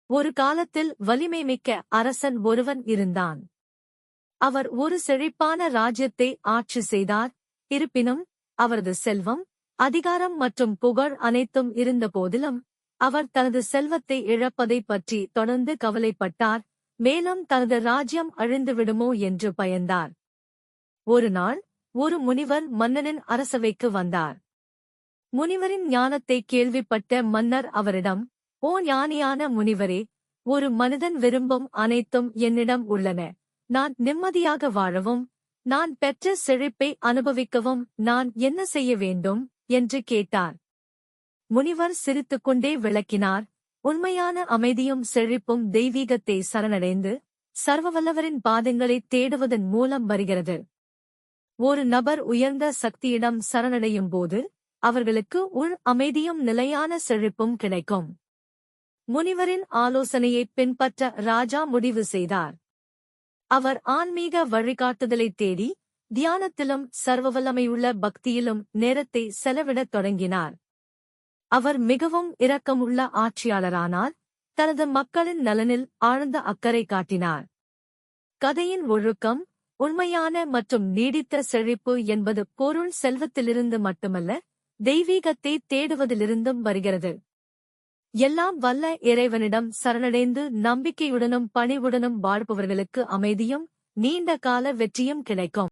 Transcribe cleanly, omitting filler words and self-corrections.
ஒரு காலத்தில் வலிமைமிக்க அரசன் ஒருவன் இருந்தான். அவர் ஒரு செழிப்பான ராஜ்யத்தை ஆட்சி செய்தார். இருப்பினும் அவரது செல்வம், அதிகாரம் மற்றும் புகழ் அனைத்தும் இருந்தபோதிலும் அவர் தனது செல்வத்தை இழப்பதைப் பற்றி தொடர்ந்து கவலைப்பட்டார். மேலும் தனது ராஜ்யம் அழிந்துவிடுமோ என்று பயந்தார். ஒருநாள் ஒரு முனிவர் மன்னனின் அரசவைக்கு வந்தார். முனிவரின் ஞானத்தை கேள்விப்பட்ட மன்னர் அவரிடம், "ஓ ஞானியான முனிவரே, ஒரு மனிதன் விரும்பும் அனைத்தும் என்னிடம் உள்ளன. நான் நிம்மதியாக வாழவும், நான் பெற்ற செழிப்பை அனுபவிக்கவும் நான் என்ன செய்ய வேண்டும்?" என்று கேட்டார். முனிவர் சிரித்துக்கொண்டே விளக்கினார், "உண்மையான அமைதியும் செழிப்பும் தெய்வீகத்தை சரணடைந்து சர்வவல்லவரின் பாதங்களைத் தேடுவதன் மூலம் வருகிறது. ஒரு நபர் உயர்ந்த சக்தியிடம் சரணடையும் போது அவர்களுக்கு உள் அமைதியும் நிலையான செழிப்பும் கிடைக்கும்." முனிவரின் ஆலோசனையை பின்பற்ற ராஜா முடிவு செய்தார். அவர் ஆன்மீக வழிகாட்டுதலைத் தேடி தியானத்திலும் சர்வவல்லமையுள்ள பக்தியிலும் நேரத்தை செலவிடத் தொடங்கினார். அவர் மிகவும் இரக்கமுள்ள ஆட்சியாளரானார். தனது மக்களின் நலனில் ஆழ்ந்த அக்கறை காட்டினார். கதையின் ஒழுக்கம், உண்மையான மற்றும் நீடித்த செழிப்பு என்பது பொருள் செல்வத்திலிருந்து மட்டுமல்ல, தெய்வீகத்தை தேடுவதிலிருந்தும் வருகிறது. எல்லாம் வல்ல இறைவனிடம் சரணடைந்து நம்பிக்கையுடனும் பணிவுடனும் வாழ்பவர்களுக்கு அமைதியும் நீண்ட கால வெற்றியும் கிடைக்கும்.